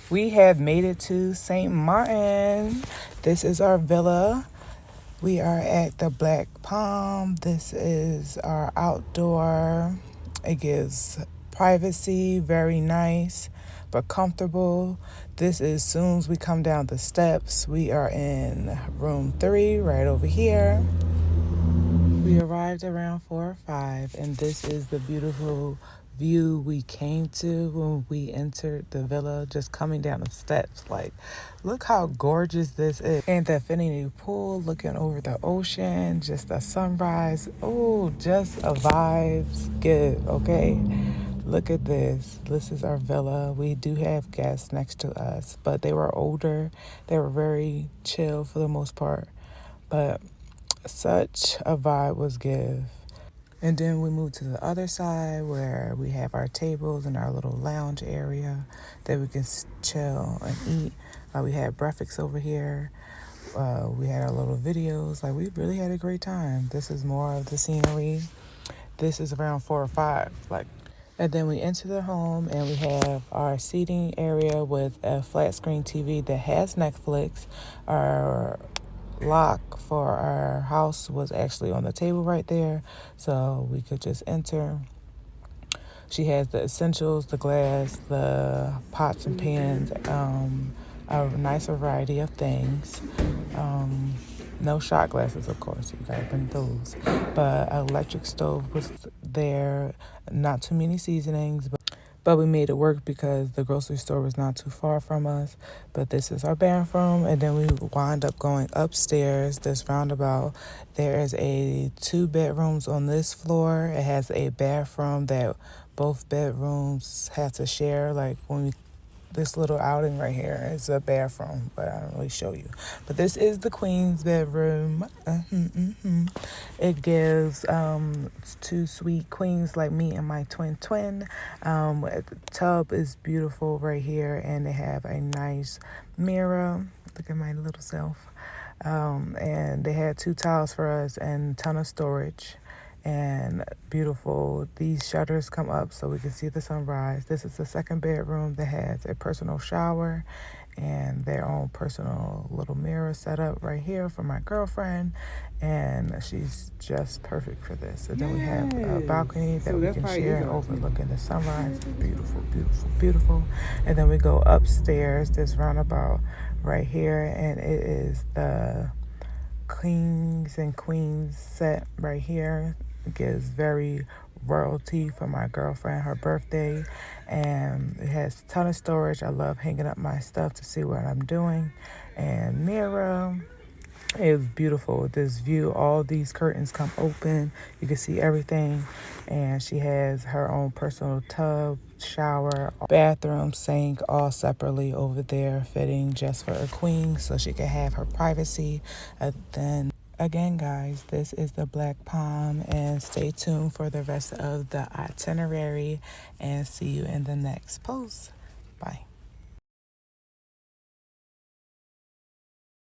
We have made it to St. Maarten. This is our villa. We are at the Black Palm. This is our outdoor. It gives privacy, very nice, but comfortable. This is soon as we come down the steps. We are in room 3 right over here. We arrived around 4 or 5, and this is the beautiful view we came to when we entered the villa, just coming down the steps. Like, look how gorgeous this is. And the infinity pool looking over the ocean, just the sunrise. Oh, just a vibes give, okay? Look at this. This is our villa. We do have guests next to us, but they were older. They were very chill for the most part. But such a vibe was give. And then we moved to the other side where we have our tables and our little lounge area that we can chill and eat. We had breakfast over here. We had our little videos. Like, we really had a great time. This is more of the scenery. This is around 4 or 5. And then we enter the home and we have our seating area with a flat screen TV that has Netflix. Our lock for our house was actually on the table right there, so we could just enter. She has the essentials, the glass, the pots and pans, a nice variety of things. No shot glasses, of course, you gotta bring those. But an electric stove was there, not too many seasonings, but we made it work because the grocery store was not too far from us. But this is our bathroom, and then we wind up going upstairs, this roundabout. There is 2 bedrooms on this floor. It has a bathroom that both bedrooms have to share. Like, when we this little outing right here is a bathroom, but I don't really show you. But this is the queen's bedroom. It gives 2 sweet queens like me and my twin. The tub is beautiful right here, and they have a nice mirror. Look at my little self. And they had 2 towels for us and a ton of storage. And beautiful. These shutters come up so we can see the sunrise. This is the second bedroom that has a personal shower and their own personal little mirror set up right here for my girlfriend, and she's just perfect for this. And then we have a balcony that we can share overlooking the sunrise. Beautiful, beautiful, beautiful. And then we go upstairs, this roundabout right here, and it is the kings and queens set right here. It gives very royalty for my girlfriend, her birthday, and it has a ton of storage. I love hanging up my stuff to see what I'm doing. And mirror, it was beautiful. This view, all these curtains come open. You can see everything. And she has her own personal tub, shower, bathroom, sink, all separately over there, fitting just for a queen so she can have her privacy. And then again, guys, this is the Black Palm, and stay tuned for the rest of the itinerary, and see you in the next post. Bye.